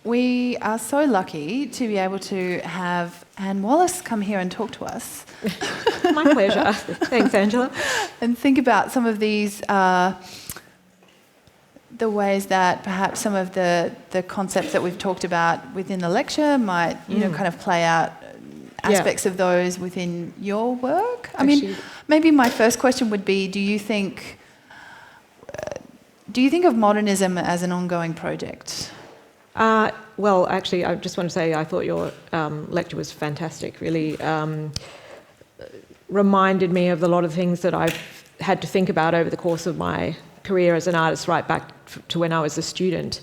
we are so lucky to be able to have Anne Wallace come here and talk to us. My pleasure. Thanks, Angela. And think about some of these, the ways that perhaps some of the concepts that we've talked about within the lecture might, kind of play out aspects of those within your work. I mean, maybe my first question would be, do you think of modernism as an ongoing project? Well, actually, I just want to say I thought your lecture was fantastic. Really reminded me of a lot of things that I've had to think about over the course of my career as an artist, right back to when I was a student.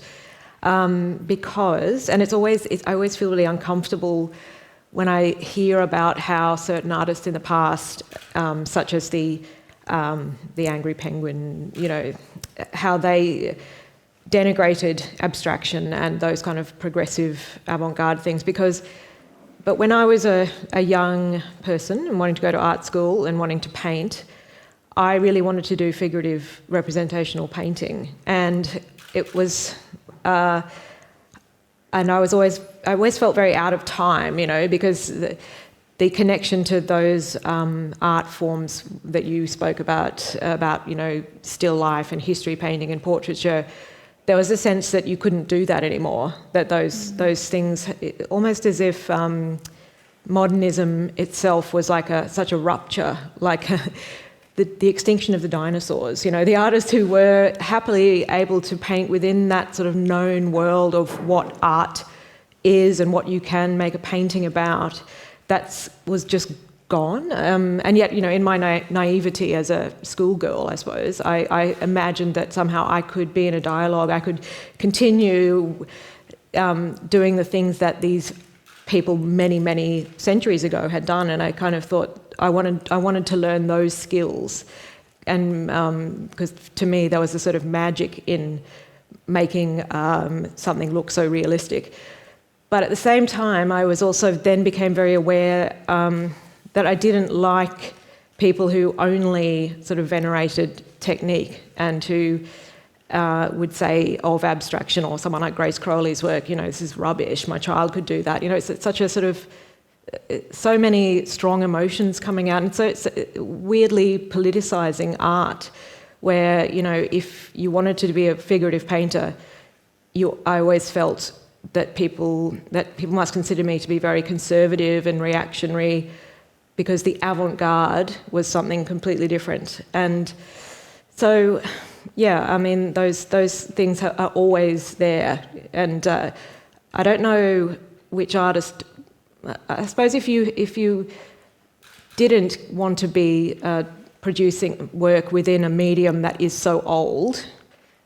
Because, and I always feel really uncomfortable when I hear about how certain artists in the past, such as the Angry Penguin, how they denigrated abstraction and those kind of progressive avant-garde things. But when I was a young person and wanting to go to art school and wanting to paint, I really wanted to do figurative representational painting, and it was, and I always felt very out of time, because the connection to those art forms that you spoke about still life and history painting and portraiture, there was a sense that you couldn't do that anymore. That those things, almost as if modernism itself was like such a rupture, like the extinction of the dinosaurs. The artists who were happily able to paint within that sort of known world of what art is and what you can make a painting about, was just gone. And yet, in my naivety as a schoolgirl, I suppose, I imagined that somehow I could be in a dialogue, I could continue doing the things that these people many, many centuries ago had done, and I kind of thought I wanted to learn those skills, and because to me there was a sort of magic in making something look so realistic. But at the same time, I was also then became very aware that I didn't like people who only sort of venerated technique and who would say of abstraction, or someone like Grace Crowley's work, this is rubbish, my child could do that. It's such a sort of, so many strong emotions coming out, and so it's weirdly politicising art, where, if you wanted to be a figurative painter, I always felt that people must consider me to be very conservative and reactionary, because the avant-garde was something completely different. And so, yeah, I mean, those things are always there. And I don't know which artist. I suppose if you didn't want to be producing work within a medium that is so old,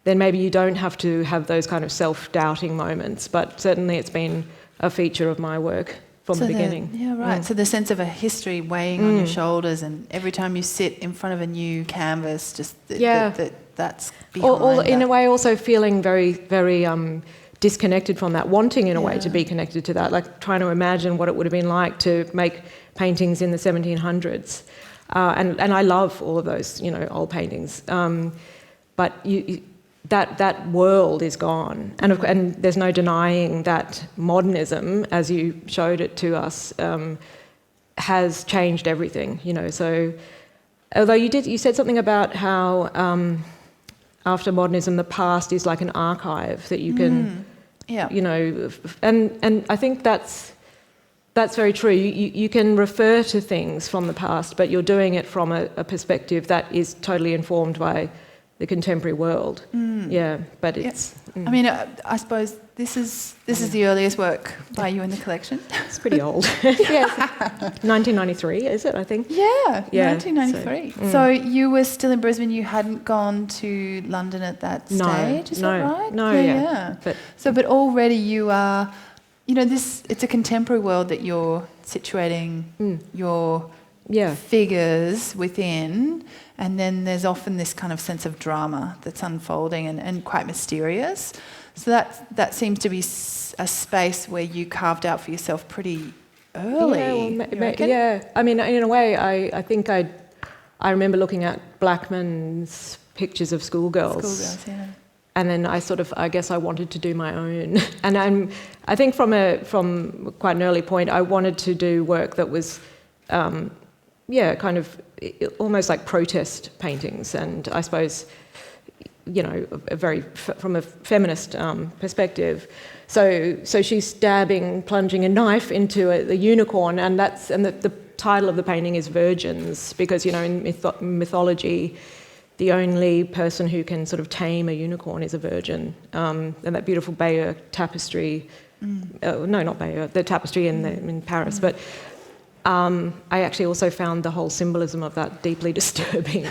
then maybe you don't have to have those kind of self-doubting moments. But certainly it's been a feature of my work from the beginning. Yeah, right. So the sense of a history weighing on your shoulders, and every time you sit in front of a new canvas, just that's behind or in a way also feeling very, very disconnected from that, wanting in a way to be connected to that, like trying to imagine what it would have been like to make paintings in the 1700s. And I love all of those, old paintings. But that world is gone, and there's no denying that modernism, as you showed it to us, has changed everything. So although you said something about how after modernism the past is like an archive that you can, and I think that's very true. You can refer to things from the past, but you're doing it from a perspective that is totally informed by the contemporary world. Yeah, but it's... I mean, I suppose this is the earliest work by you in the collection. It's pretty old. Yeah, 1993, is it, I think? Yeah, 1993. So you were still in Brisbane, you hadn't gone to London at that stage, is that right? No, yeah. But already you are... it's a contemporary world that you're situating your figures within, and then there's often this kind of sense of drama that's unfolding and quite mysterious. So that seems to be a space where you carved out for yourself pretty early. Yeah, I mean, in a way, I think I remember looking at Blackman's pictures of schoolgirls. and then I guess I wanted to do my own. And I think from quite an early point, I wanted to do work that was, kind of almost like protest paintings, and I suppose, from a feminist perspective. So she's plunging a knife into the unicorn, and the title of the painting is Virgins, because in mythology, the only person who can sort of tame a unicorn is a virgin. And that beautiful Bayeux tapestry, not Bayeux, the tapestry in Paris, but I actually also found the whole symbolism of that deeply disturbing.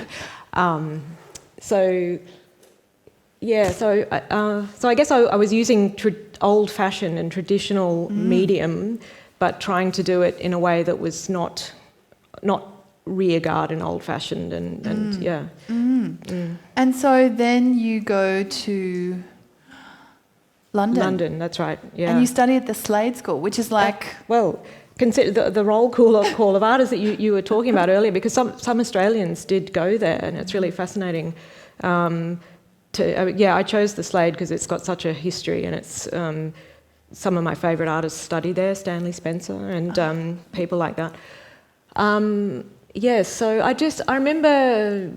So I guess I was using old-fashioned and traditional medium, but trying to do it in a way that was not rearguard and old-fashioned, And so then you go to London. London, that's right. Yeah. And you study at the Slade School, which is like consider the roll call of artists that you were talking about earlier, because some Australians did go there, and it's really fascinating. I chose the Slade because it's got such a history, and it's some of my favourite artists study there, Stanley Spencer and people like that. So I remember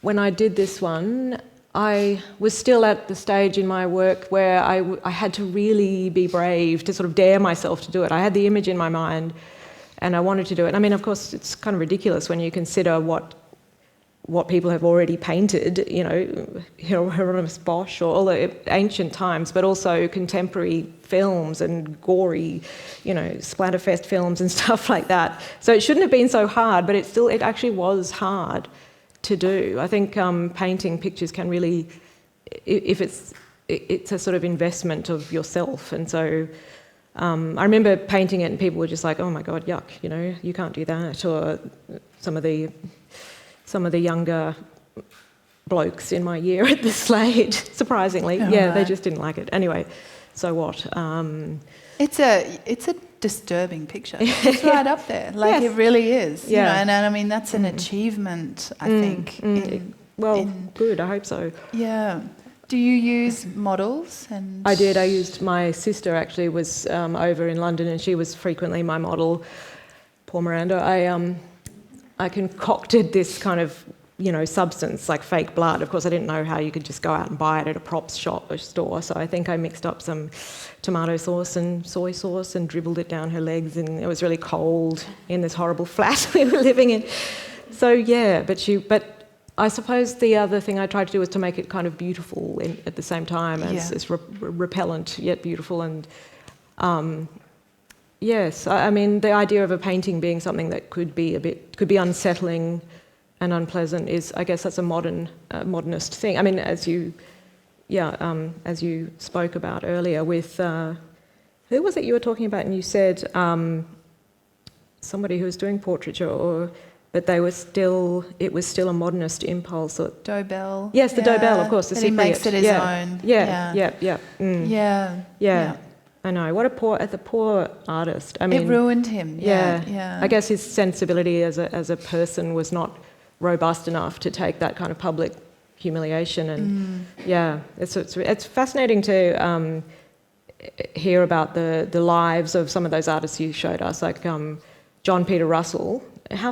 when I did this one, I was still at the stage in my work where I had to really be brave to sort of dare myself to do it. I had the image in my mind and I wanted to do it. I mean, of course, it's kind of ridiculous when you consider what people have already painted, Hieronymus Bosch or all the ancient times, but also contemporary films and gory, splatterfest films and stuff like that. So it shouldn't have been so hard, but it actually was hard to do. I think painting pictures can really, if it's a sort of investment of yourself, and so I remember painting it and people were just like, oh my God, yuck, you can't do that, or some of the younger blokes in my year at the Slade, surprisingly. They just didn't like it. Anyway, so what? It's a disturbing picture. It's right up there. Like, it really is. And I mean, that's an achievement, I think. Good, I hope so. Yeah. Do you use models? I did. I used, my sister actually was over in London, and she was frequently my model. Poor Miranda. I concocted this kind of, substance, like fake blood. Of course, I didn't know how you could just go out and buy it at a props shop or store, so I think I mixed up some tomato sauce and soy sauce and dribbled it down her legs, and it was really cold in this horrible flat we were living in. So, but I suppose the other thing I tried to do was to make it kind of beautiful at the same time as repellent yet beautiful, and yes, I mean, the idea of a painting being something that could be unsettling and unpleasant is, I guess, that's a modernist thing. I mean, as you spoke about earlier with, who was it you were talking about? And you said somebody who was doing portraiture, but it was still a modernist impulse. Dobell. Yes, the Dobell, of course. The he makes it his own. Yeah. I know. What a poor artist. I mean, it ruined him. Yeah. I guess his sensibility as a person was not robust enough to take that kind of public humiliation. And it's fascinating to hear about the lives of some of those artists you showed us, like John Peter Russell. How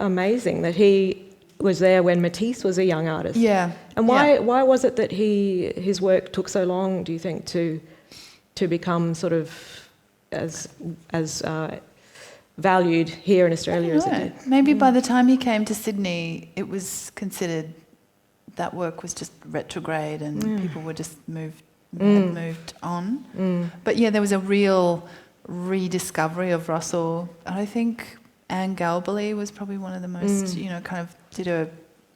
amazing that he was there when Matisse was a young artist. Yeah. And why was it that his work took so long, do you think, to become sort of as valued here in Australia as it did? Maybe by the time he came to Sydney, it was considered that work was just retrograde and people were just moved on. But there was a real rediscovery of Russell. And I think Anne Galbally was probably one of the most, kind of did a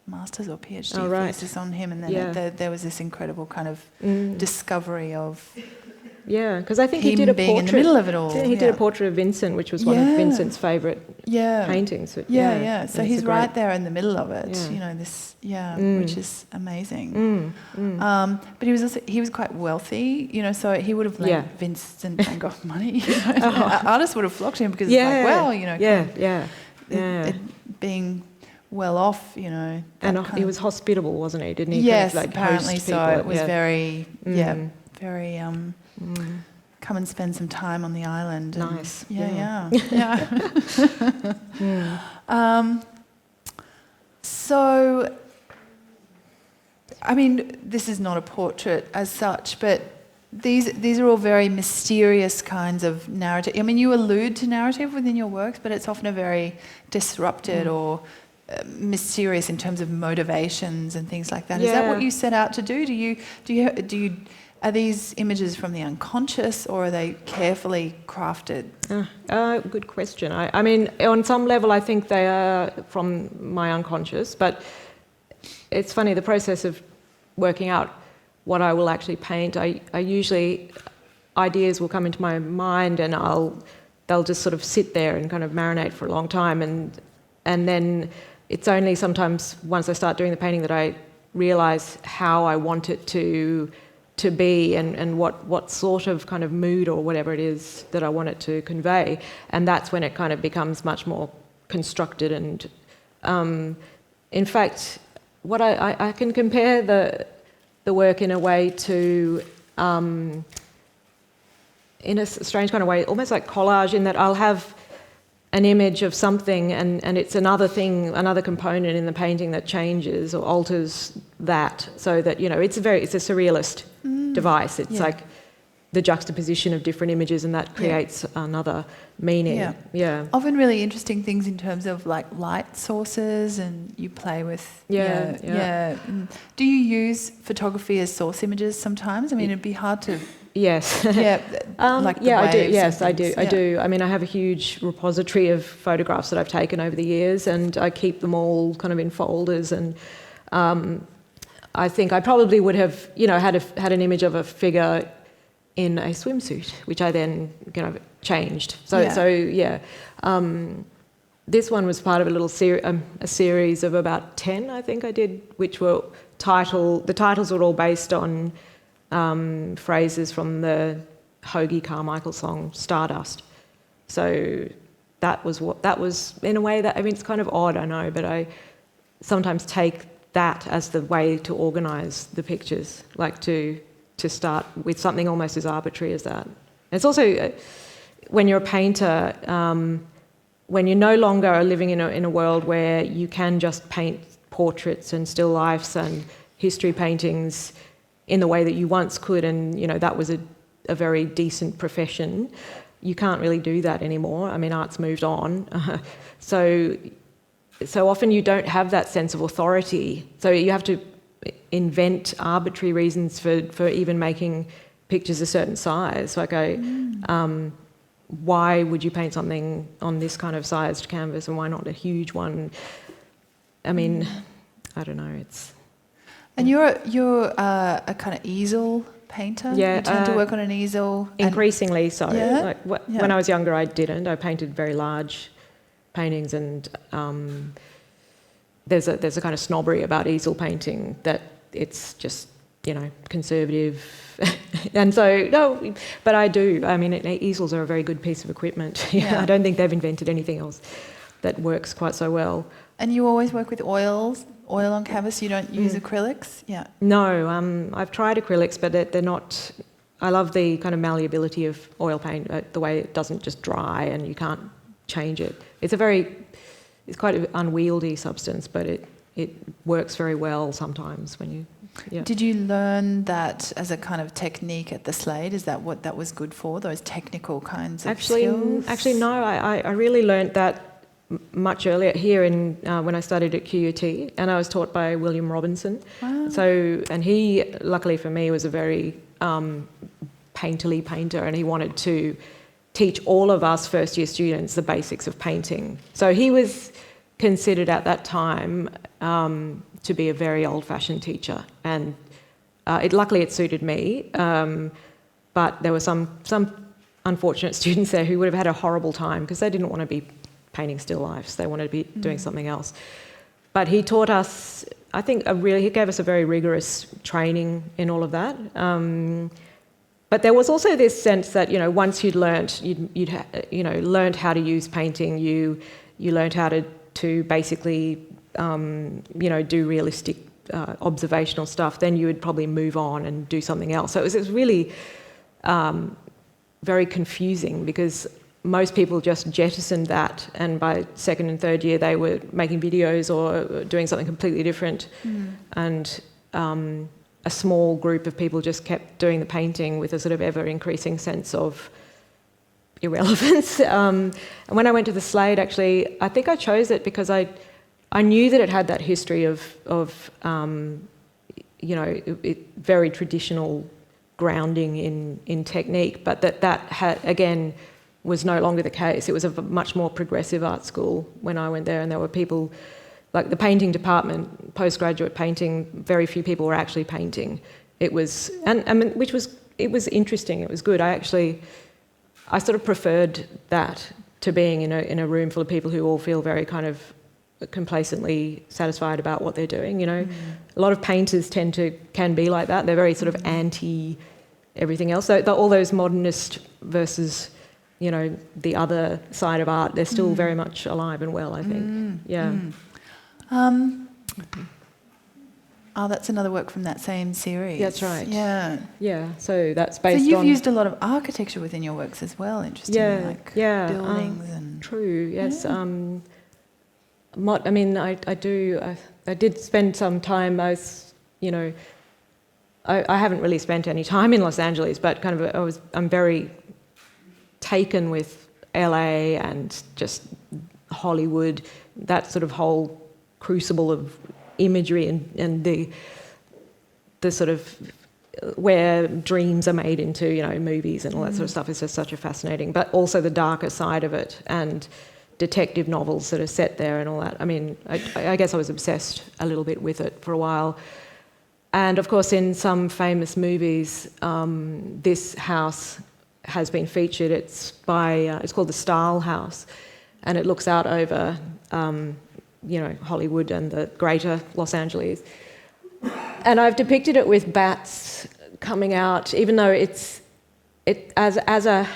master's or PhD thesis on him, and then there was this incredible kind of discovery of... Yeah, because I think he did a portrait. In the middle of it all. He did a portrait of Vincent, which was one of Vincent's favourite paintings. So he's right there in the middle of it. Which is amazing. But he was quite wealthy, so he would have lent Vincent van Gogh money. Artists would have flocked to him because it's like, well, being well off, you know. And he was hospitable, wasn't he? Didn't he? Yes, kind of, like, apparently host so. people? It was very, very. Come and spend some time on the island. Nice. Yeah. So, I mean, this is not a portrait as such, but these are all very mysterious kinds of narrative. I mean, you allude to narrative within your works, but it's often a very disrupted or mysterious in terms of motivations and things like that. Is that what you set out to do? Do you are these images from the unconscious, or are they carefully crafted? Good question. I mean, on some level, I think they are from my unconscious, but it's funny, the process of working out what I will actually paint, I usually, ideas will come into my mind and they'll just sort of sit there and kind of marinate for a long time, and then it's only sometimes once I start doing the painting that I realise how I want it to be and what sort of kind of mood or whatever it is that I want it to convey, and that's when it kind of becomes much more constructed. And in fact, what I can compare the work in a way to, in a strange kind of way, almost like collage, in that I'll have an image of something and it's another thing, another component in the painting that changes or alters that, so that, you know, it's a surrealist device. It's like the juxtaposition of different images, and that creates another meaning. Yeah. Often really interesting things in terms of like light sources, and you play with Do you use photography as source images sometimes? I mean, it'd be hard to. Yes. Like I do. Yes, I do. I do. I mean, I have a huge repository of photographs that I've taken over the years, and I keep them all kind of in folders. And I think I probably would have, you know, had an image of a figure in a swimsuit, which I then kind of changed. This one was part of a little a series of about 10, I think I did, which were the titles were all based on phrases from the Hoagie Carmichael song Stardust. So that was in a way that, I mean, it's kind of odd, I know, but I sometimes take that as the way to organise the pictures, like to start with something almost as arbitrary as that. It's also, when you're a painter, when you no longer are living in a world where you can just paint portraits and still lifes and history paintings in the way that you once could, and, you know, that was a very decent profession. You can't really do that anymore. I mean, art's moved on. So often you don't have that sense of authority. So you have to invent arbitrary reasons for even making pictures a certain size. Like, why would you paint something on this kind of sized canvas, and why not a huge one? I mean, I don't know. It's. And you're a kind of easel painter? Yeah. You tend to work on an easel? Increasingly so. Yeah? When I was younger, I didn't. I painted very large paintings, and there's a kind of snobbery about easel painting, that it's just, you know, conservative. And so, no, but I do. I mean, easels are a very good piece of equipment. I don't think they've invented anything else that works quite so well. And you always work with oil on canvas? You don't use acrylics? Yeah. No, I've tried acrylics, but they're not. I love the kind of malleability of oil paint, the way it doesn't just dry and you can't change it. It's quite an unwieldy substance, but it works very well sometimes when you. Yeah. Did you learn that as a kind of technique at the Slade? Is that what that was good for, those technical kinds of skills? Actually, no. I really learned that much earlier here when I studied at QUT, and I was taught by William Robinson. Wow. And he, luckily for me, was a very painterly painter, and he wanted to teach all of us first-year students the basics of painting. So he was considered at that time to be a very old-fashioned teacher, and luckily it suited me. But there were some unfortunate students there who would have had a horrible time because they didn't want to be painting still lifes. They wanted to be doing something else. But he taught us, I think, he gave us a very rigorous training in all of that. But there was also this sense that, you know, once you'd learnt how to use painting, you learnt how to basically do realistic observational stuff, then you would probably move on and do something else. So it was really very confusing, because most people just jettisoned that, and by second and third year they were making videos or doing something completely different. And a small group of people just kept doing the painting with a sort of ever-increasing sense of irrelevance. And when I went to the Slade, actually, I think I chose it because I knew that it had that history of very traditional grounding in technique, but that had, again, was no longer the case. It was a much more progressive art school when I went there, and there were people, like the painting department, postgraduate painting, very few people were actually painting. It was, it was interesting, it was good. I sort of preferred that to being in a room full of people who all feel very kind of complacently satisfied about what they're doing, A lot of painters can be like that. They're very sort of anti everything else. So all those modernist versus, the other side of art, they're still very much alive and well, I think. Oh, that's another work from that same series. That's right. Yeah. Yeah, so that's based on... So you've used a lot of architecture within your works as well, interesting, buildings and... True, yes. I did spend some time, I haven't really spent any time in Los Angeles, but kind of I'm very taken with LA and just Hollywood, that sort of whole crucible of imagery and the sort of where dreams are made into, movies and all that sort of stuff is just such a fascinating, but also the darker side of it, and detective novels that are set there and all that. I mean, I guess I was obsessed a little bit with it for a while. And of course, in some famous movies, this house has been featured. It's called the Stahl House, and it looks out over, Hollywood and the greater Los Angeles. And I've depicted it with bats coming out, even though as a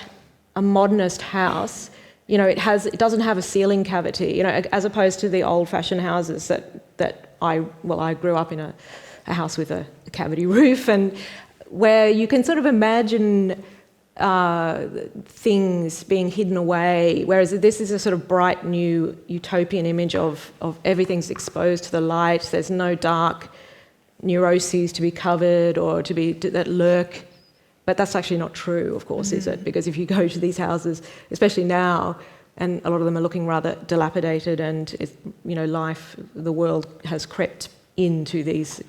modernist house, it doesn't have a ceiling cavity, as opposed to the old-fashioned houses that I grew up in a house with a cavity roof, and where you can sort of imagine things being hidden away, whereas this is a sort of bright new utopian image of everything's exposed to the light. There's no dark neuroses to be covered or that lurk. But that's actually not true, of course, is it? Because if you go to these houses, especially now, and a lot of them are looking rather dilapidated, and the world has crept into these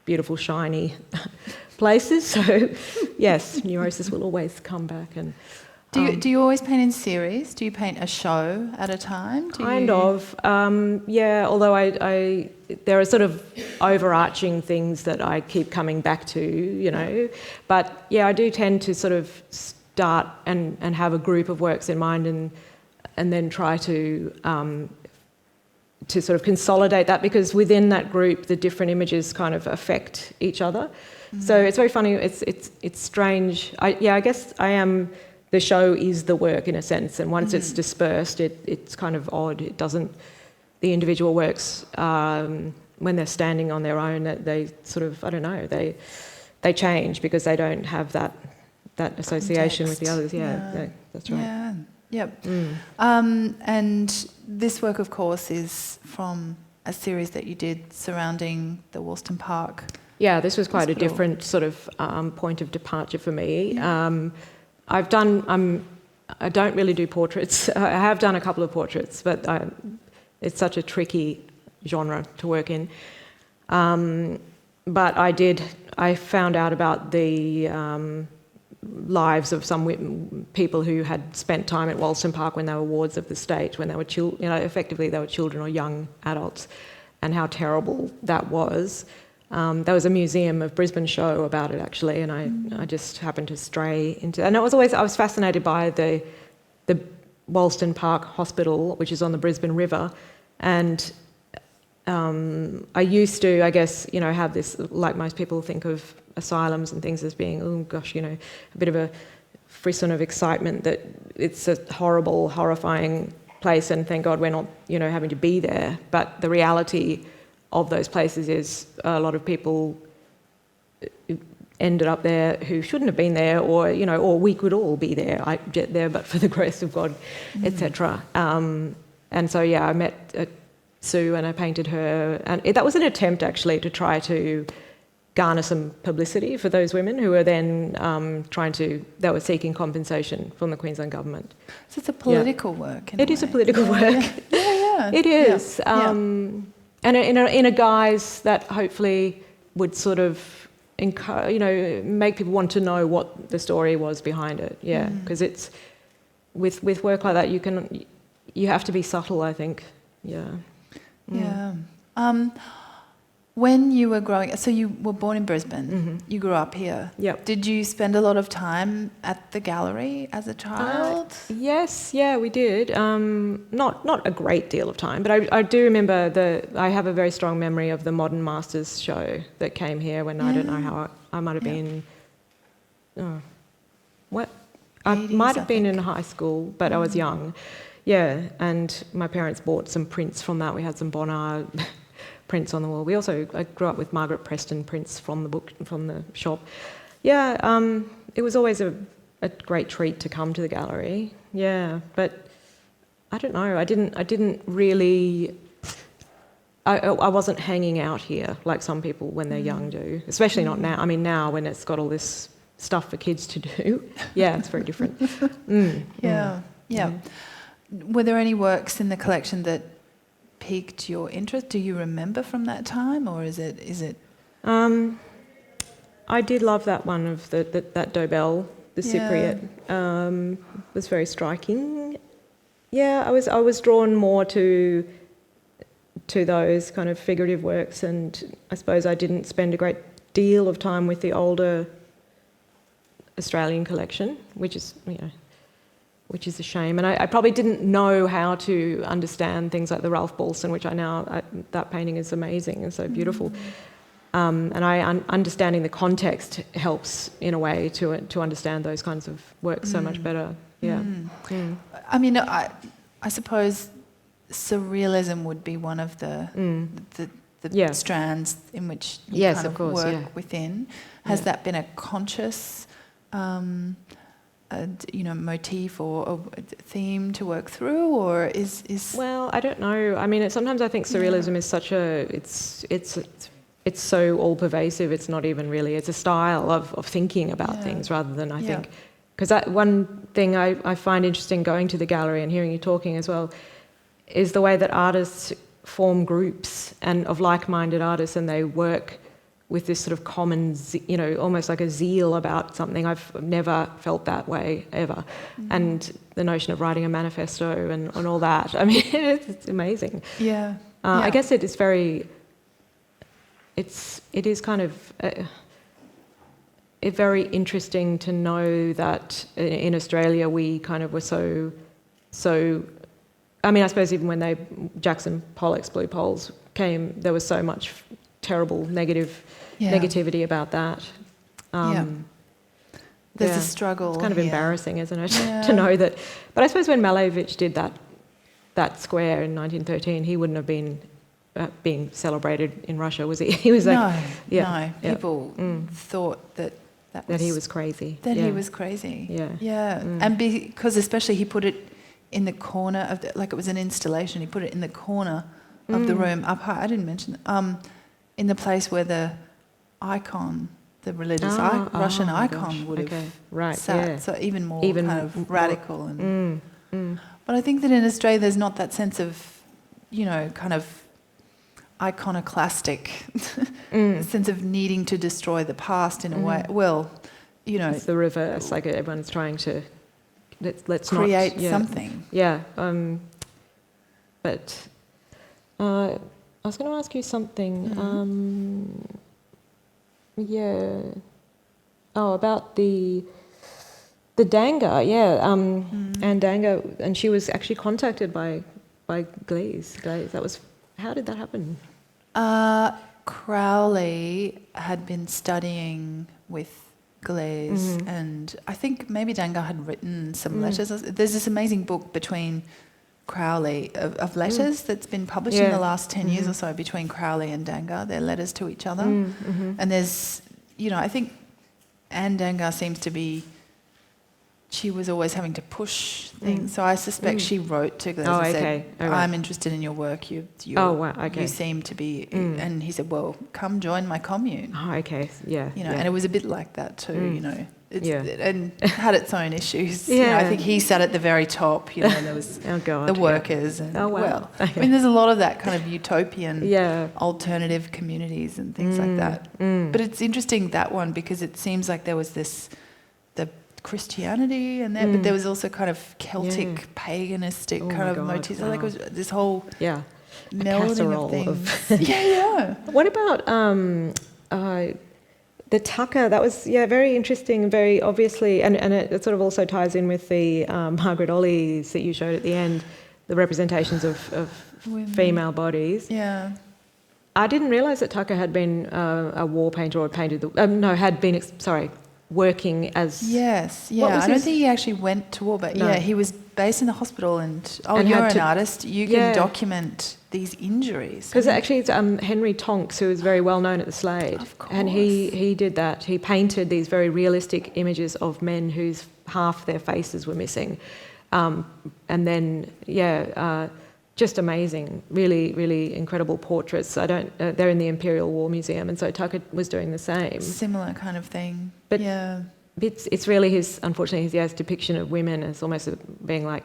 beautiful, shiny places. So, yes, neurosis will always come back. And do you always paint in series? Do you paint a show at a time? Kind of, yeah. Although there are sort of overarching things that I keep coming back to, But yeah, I do tend to sort of start and have a group of works in mind, and then try to sort of consolidate that, because within that group, the different images kind of affect each other. So it's very funny. It's strange. I guess I am. The show is the work in a sense, and once it's dispersed, it's kind of odd. It doesn't. The individual works, when they're standing on their own, they sort of, I don't know, they change because they don't have that association with the others. Yeah, that's right. Yeah. Yep. And this work, of course, is from a series that you did surrounding the Wollston Park. Yeah, this was quite Hospital. a different sort of point of departure for me. Yeah. I don't really do portraits. I have done a couple of portraits, but it's such a tricky genre to work in. But I found out about the lives of some people who had spent time at Wollston Park when they were wards of the state, when they were effectively they were children or young adults, and how terrible that was. There was a Museum of Brisbane show about it, actually, and I just happened to stray into... And I was fascinated by the Wollston Park Hospital, which is on the Brisbane River, and I used to, I guess, have this, like most people think of asylums and things as being, oh gosh, a bit of a frisson of excitement that it's a horrible, horrifying place, and thank God we're not, having to be there. But the reality of those places is a lot of people ended up there who shouldn't have been there, or or we could all be there. I get there, but for the grace of God, etc. And so I met Sue and I painted her, and that was an attempt actually to try to garner some publicity for those women who were then they were seeking compensation from the Queensland government. So it's a political work. It is a political work. Yeah. It is, and in a guise that hopefully would sort of encourage, make people want to know what the story was behind it. Yeah, because it's with work like that, you have to be subtle, I think. Yeah. Yeah. When you were growing, so you were born in Brisbane, you grew up here. Yep. Did you spend a lot of time at the gallery as a child? Yes, we did. Not a great deal of time, but I do remember I have a very strong memory of the Modern Masters show that came here when I don't know how I might have been. I might have been in high school, but I was young. Yeah, and my parents bought some prints from that. We had some Bonnard prints on the wall. I grew up with Margaret Preston prints from the shop. Yeah, it was always a great treat to come to the gallery. Yeah, but I don't know. I didn't really. I wasn't hanging out here like some people when they're young do. Especially not now. I mean, now when it's got all this stuff for kids to do. Yeah, it's very different. Yeah. Were there any works in the collection that piqued your interest? Do you remember from that time, or is it? I did love that one of that Dobell, the Cypriot. Was very striking. Yeah, I was drawn more to those kind of figurative works, and I suppose I didn't spend a great deal of time with the older Australian collection, which is a shame. And I probably didn't know how to understand things like the Ralph Balson, which that painting is amazing and so beautiful. And understanding the context helps in a way to understand those kinds of works so much better. Yeah. I mean, I suppose surrealism would be one of the strands in which you kind of work within. Has that been a conscious motif or a theme to work through, or is? Well, I don't know. I mean, sometimes I think surrealism is such it's so all pervasive. It's not even really. It's a style of thinking about things rather than I think. Because one thing I find interesting going to the gallery and hearing you talking as well is the way that artists form groups and of like-minded artists, and they work with this sort of common, almost like a zeal about something. I've never felt that way ever. And the notion of writing a manifesto and all that, I mean, it's amazing. I guess it is very, it is kind of very interesting to know that in Australia we kind of were so, I mean, I suppose even when Jackson Pollock's Blue Poles came, there was so much terrible negativity about that. There's a struggle. It's kind of embarrassing, isn't it, to know that. But I suppose when Malevich did that square in 1913, he wouldn't have been being celebrated in Russia, was he? He was like, no. People thought that he was crazy. He was crazy. Yeah. And because especially he put it in the corner of like it was an installation. He put it in the corner of the room up high. I didn't mention that. In the place where the icon, the religious Russian icon would have sat. So even more kind of radical. And but I think that in Australia there's not that sense of, kind of iconoclastic sense of needing to destroy the past in a way. Well, it's the reverse. Like everyone's trying to let's create not, something. Yeah. But I was going to ask you something. About the Danga. Anne Danga, and she was actually contacted by Glaze. That was. How did that happen? Crowley had been studying with Glaze, and I think maybe Danga had written some letters. There's this amazing book between Crowley of letters that's been published in the last 10 years or so between Crowley and Dangar, their letters to each other. And there's, I think Anne Dangar seems to be, she was always having to push things. So I suspect she wrote to Glaser and said, I'm interested in your work. You seem to be, and he said, well, come join my commune. Oh, okay, yeah. And it was a bit like that too, and had its own issues. I think he sat at the very top, there was the workers. And, there's a lot of that kind of utopian alternative communities and things like that. But it's interesting, that one, because it seems like there was the Christianity and but there was also kind of Celtic paganistic kind of motifs. Wow. Like it was this whole melding of things. What about the Tucker? That was very interesting, very obviously, and it sort of also ties in with the Margaret Ollie's that you showed at the end, the representations of female bodies. Yeah. I didn't realise that Tucker had been a war painter or painted working as... Yes, I don't think he actually went to war, but he was based in the hospital and you're an artist, you can document these injuries. Because actually it's Henry Tonks, who is very well known at the Slade. Of course. And he did that. He painted these very realistic images of men whose half their faces were missing. And then, just amazing, really, really incredible portraits. They're in the Imperial War Museum, and so Tucker was doing the same. Similar kind of thing. But it's really his depiction of women as almost being like,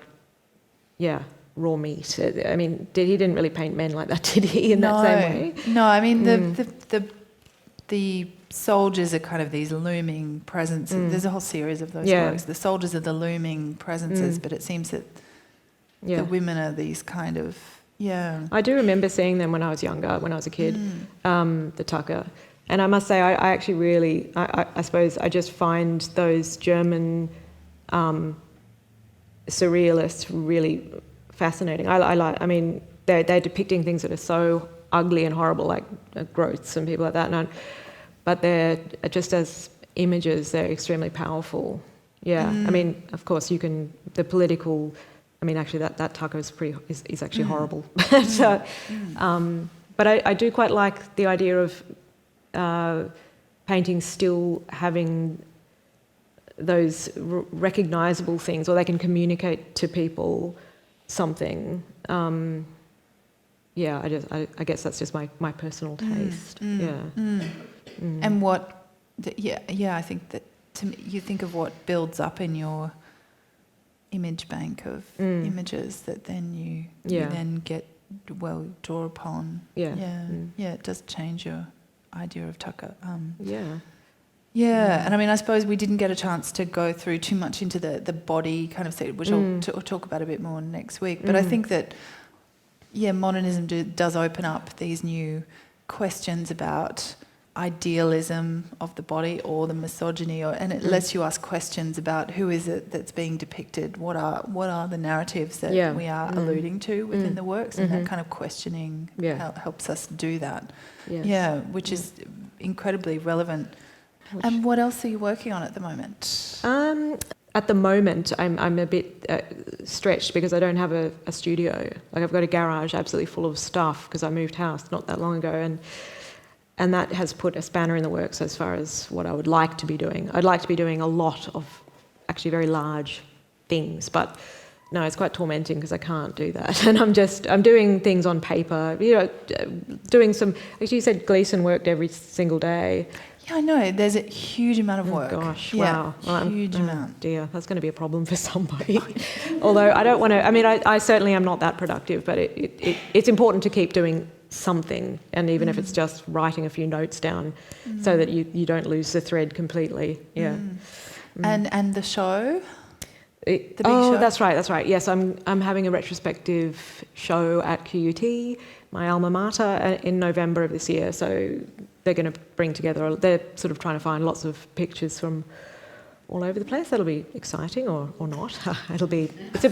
raw meat. I mean, he didn't really paint men like that, did he? In that same way. No, I mean the soldiers are kind of these looming presences. There's a whole series of those works. The soldiers are the looming presences, but it seems that the women are these kind of, I do remember seeing them when I was younger, when I was a kid, the Tucker. And I must say, I actually really, I suppose I just find those German surrealists really fascinating. They're depicting things that are so ugly and horrible, like growths and people like that. But they're just as images, they're extremely powerful. Yeah, I mean, of course, the political... I mean, actually, that Tucker is actually horrible. So, but I do quite like the idea of painting still having those recognisable things, or they can communicate to people something. I guess that's just my personal taste. And what? I think that to me, you think of what builds up in your image bank of images that then you then draw upon. It does change your idea of Tucker. And I mean, I suppose we didn't get a chance to go through too much into the body kind of thing, which I'll talk about a bit more next week. But I think that modernism does open up these new questions about idealism of the body or the misogyny, and it lets you ask questions about who is it that's being depicted, what are the narratives that we are alluding to within the works, and that kind of questioning helps us do that. Which is incredibly relevant. And what else are you working on at the moment? At the moment, I'm a bit stretched because I don't have a studio. Like, I've got a garage absolutely full of stuff because I moved house not that long ago, and that has put a spanner in the works as far as what I would like to be doing. I'd like to be doing a lot of actually very large things, but no, it's quite tormenting because I can't do that. And I'm doing things on paper, doing some... Actually, you said Gleason worked every single day. Yeah, I know. There's a huge amount of work. Oh, gosh, wow. Huge amount. Dear, that's going to be a problem for somebody. Although I don't want to... I mean, I certainly am not that productive, but it's important to keep doing something, and even if it's just writing a few notes down so that you don't lose the thread completely. And the show, the big show? That's right, yes, I'm having a retrospective show at QUT, my alma mater, in November of this year. So they're going to bring together, they're sort of trying to find lots of pictures from all over the place. That'll be exciting, or not. It's a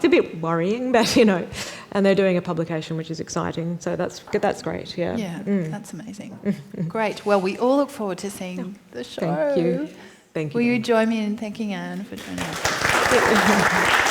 bit worrying, but and they're doing a publication which is exciting, so that's great. That's amazing. Great. Well, we all look forward to seeing the show. Thank you. Will you join me in thanking Anne for joining us?